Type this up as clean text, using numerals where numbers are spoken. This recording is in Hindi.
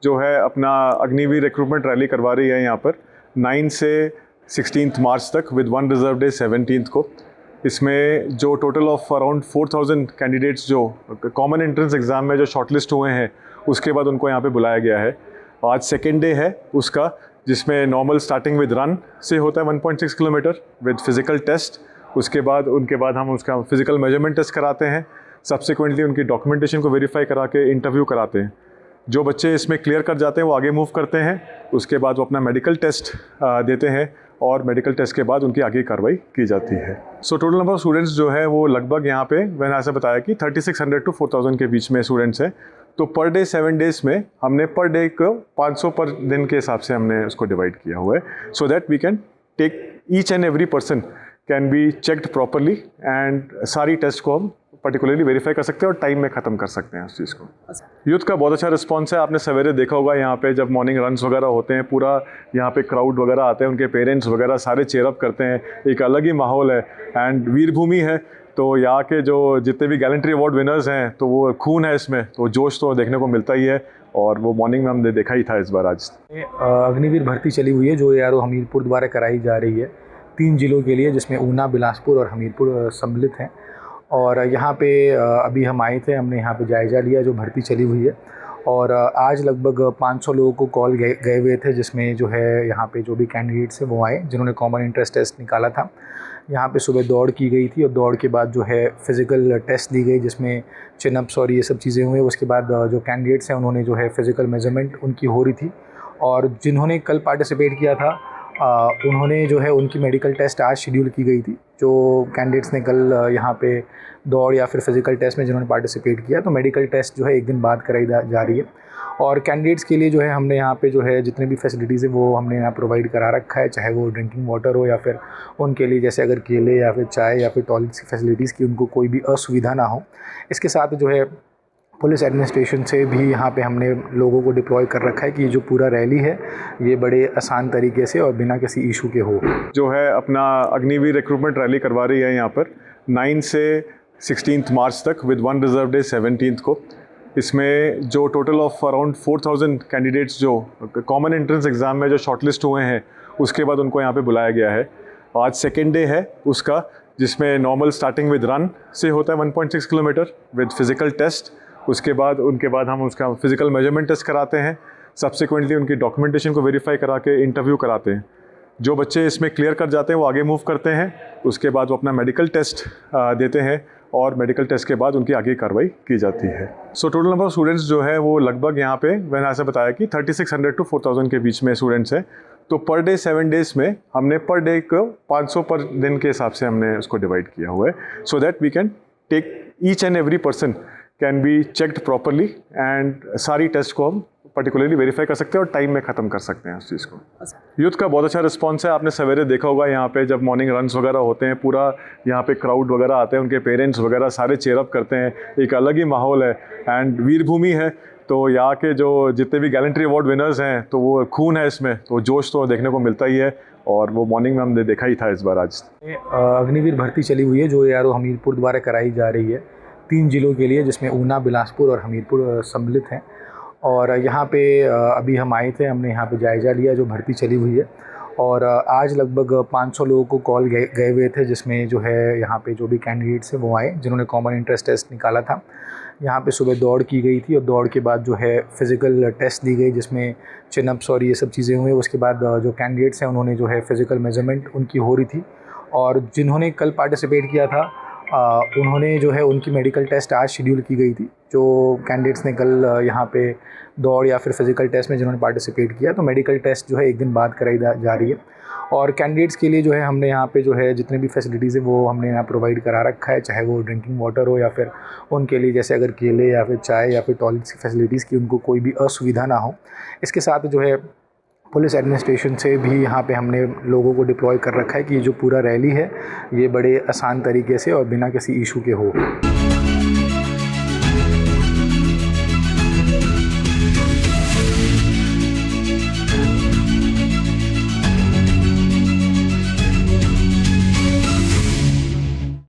जो है अपना अग्निवीर रिक्रूटमेंट रैली करवा रही है यहाँ पर 9 से 16 मार्च तक विद वन रिजर्व डे 17 को। इसमें जो टोटल ऑफ अराउंड 4000 कैंडिडेट्स जो कॉमन एंट्रेंस एग्ज़ाम में जो शॉर्टलिस्ट हुए हैं उसके बाद उनको यहाँ पे बुलाया गया है। आज सेकेंड डे है उसका, जिसमें नॉर्मल स्टार्टिंग विद रन से होता है 1.6 किलोमीटर विद फिज़िकल टेस्ट। उनके बाद हम उसका फिज़िकल मेजरमेंट टेस्ट कराते हैं। सब्सिक्वेंटली उनकी डॉक्यूमेंटेशन को वेरीफाई करा के इंटरव्यू कराते हैं। जो बच्चे इसमें क्लियर कर जाते हैं वो आगे मूव करते हैं। उसके बाद वो अपना मेडिकल टेस्ट देते हैं और मेडिकल टेस्ट के बाद उनकी आगे कार्रवाई की जाती है। So total number of students जो है वो लगभग यहाँ पे मैंने ऐसा बताया कि 3600 to 4000 के बीच में स्टूडेंट्स हैं। तो पर डे 7 डेज़ में हमने पर डे को 500 पर दिन के हिसाब से हमने उसको डिवाइड किया हुआ है, so that we can take each and every person can be checked properly and सारी टेस्ट को हम पर्टिकुलरली वेरीफाई कर सकते हैं और टाइम में ख़त्म कर सकते हैं उस चीज़ को। यूथ का बहुत अच्छा रिस्पांस है। आपने सवेरे देखा होगा यहाँ पे जब मॉर्निंग रन्स वगैरह होते हैं, पूरा यहाँ पे क्राउड वगैरह आते हैं, उनके पेरेंट्स वगैरह सारे चेयरअप करते हैं, एक अलग ही माहौल है। एंड वीरभूमि है तो यहाँ के जो जितने भी गैलेंट्री अवार्ड विनर्स हैं तो वो खून है इसमें, तो जोश तो देखने को मिलता ही है। और वो मॉर्निंग में हमने देखा ही था इस बार। आज अग्निवीर भर्ती चली हुई है जो यारो हमीरपुर द्वारा कराई जा रही है 3 जिलों के लिए, जिसमें ऊना, बिलासपुर और हमीरपुर सम्मिलित हैं। और यहाँ पे अभी हम आए थे, हमने यहाँ पे जायज़ा लिया जो भर्ती चली हुई है। और आज लगभग 500 लोगों को कॉल गए हुए थे, जिसमें जो है यहाँ पे जो भी कैंडिडेट्स हैं वो आए जिन्होंने कॉमन इंट्रेंस टेस्ट निकाला था। यहाँ पे सुबह दौड़ की गई थी और दौड़ के बाद जो है फ़िज़िकल टेस्ट दी गई, जिसमें चिनअप्स और ये सब चीज़ें हुई। उसके बाद जो कैंडिडेट्स हैं उन्होंने जो है फ़िज़िकल मेजरमेंट उनकी हो रही थी। और जिन्होंने कल पार्टिसिपेट किया था उन्होंने जो है उनकी मेडिकल टेस्ट आज शेड्यूल की गई थी। जो कैंडिडेट्स ने कल यहाँ पे दौड़ या फिर फिज़िकल टेस्ट में जिन्होंने पार्टिसिपेट किया, तो मेडिकल टेस्ट जो है एक दिन बाद कराई जा रही है। और कैंडिडेट्स के लिए जो है हमने यहाँ पे जो है जितने भी फैसिलिटीज़ है वो हमने यहाँ प्रोवाइड करा रखा है, चाहे वो ड्रिंकिंग वाटर हो या फिर उनके लिए जैसे अगर केले या फिर चाय या फिर टॉयलेट्स की फैसिलिटीज़ की उनको कोई भी असुविधा ना हो। इसके साथ जो है पुलिस एडमिनिस्ट्रेशन से भी यहाँ पे हमने लोगों को डिप्लॉय कर रखा है कि ये जो पूरा रैली है ये बड़े आसान तरीके से और बिना किसी इशू के हो। जो है अपना अग्निवीर रिक्रूटमेंट रैली करवा रही है यहाँ पर 9 से 16 मार्च तक विद वन रिजर्व डे 17 को। इसमें जो टोटल ऑफ अराउंड 4000 कैंडिडेट्स जो कॉमन एंट्रेंस एग्ज़ाम में जो शॉर्टलिस्ट हुए हैं उसके बाद उनको यहाँ पे बुलाया गया है। आज सेकेंड डे है उसका, जिसमें नॉर्मल स्टार्टिंग विद रन से होता है 1.6 किलोमीटर विद फिज़िकल टेस्ट। उनके बाद हम उसका फिज़िकल मेजरमेंट टेस्ट कराते हैं। सब्सिक्वेंटली उनकी डॉक्यूमेंटेशन को वेरीफाई करा के इंटरव्यू कराते हैं। जो बच्चे इसमें क्लियर कर जाते हैं वो आगे मूव करते हैं। उसके बाद वो अपना मेडिकल टेस्ट देते हैं और मेडिकल टेस्ट के बाद उनकी आगे कार्रवाई की जाती है। So total number of students जो है वो लगभग यहाँ पे मैंने ऐसा बताया कि 3600 to 4000 के बीच में स्टूडेंट्स हैं। तो पर डे 7 डेज़ में हमने पर डे को 500 पर दिन के हिसाब से हमने उसको डिवाइड किया हुआ है, so that we can take each and every person can be checked properly and सारी टेस्ट को हम पर्टिकुलरली वेरीफाई कर सकते हैं और टाइम में ख़त्म कर सकते हैं उस चीज़ को। यूथ का बहुत अच्छा रिस्पांस है। आपने सवेरे देखा होगा यहाँ पे जब मॉर्निंग रन्स वगैरह होते हैं, पूरा यहाँ पे क्राउड वगैरह आते हैं, उनके पेरेंट्स वगैरह सारे चेयरअप करते हैं, एक अलग ही माहौल है। एंड वीरभूमि है तो यहाँ के जो जितने भी गैलेंट्री अवार्ड विनर्स हैं तो वो खून है इसमें, तो जोश तो देखने को मिलता ही है। और वो मॉर्निंग में हमने देखा ही था इस बार। आज अग्निवीर भर्ती चली हुई है जो यारो हमीरपुर द्वारा कराई जा रही है 3 जिलों के लिए, जिसमें ऊना, बिलासपुर और हमीरपुर सम्मिलित हैं। और यहाँ पे अभी हम आए थे, हमने यहाँ पे जायज़ा लिया जो भर्ती चली हुई है। और आज लगभग 500 लोगों को कॉल गए हुए थे, जिसमें जो है यहाँ पे जो भी कैंडिडेट्स हैं वो आए जिन्होंने कॉमन इंट्रेंस टेस्ट निकाला था। यहाँ पे सुबह दौड़ की गई थी और दौड़ के बाद जो है फ़िज़िकल टेस्ट दी गई, जिसमें चिनअप्स और ये सब चीज़ें हुई। उसके बाद जो कैंडिडेट्स हैं उन्होंने जो है फ़िज़िकल मेजरमेंट उनकी हो रही थी। और जिन्होंने कल पार्टिसिपेट किया था उन्होंने जो है उनकी मेडिकल टेस्ट आज शेड्यूल की गई थी। जो कैंडिडेट्स ने कल यहाँ पे दौड़ या फिर फिज़िकल टेस्ट में जिन्होंने पार्टिसिपेट किया, तो मेडिकल टेस्ट जो है एक दिन बाद कराई जा रही है। और कैंडिडेट्स के लिए जो है हमने यहाँ पे जो है जितने भी फैसिलिटीज़ है वो हमने यहाँ प्रोवाइड करा रखा है, चाहे वो ड्रिंकिंग वाटर हो या फिर उनके लिए जैसे अगर केले या फिर चाय या फिर टॉयलेट्स की फैसिलिटीज़ की उनको कोई भी असुविधा ना हो। इसके साथ जो है पुलिस एडमिनिस्ट्रेशन से भी यहाँ पे हमने लोगों को डिप्लॉय कर रखा है कि ये जो पूरा रैली है ये बड़े आसान तरीके से और बिना किसी इशू के हो।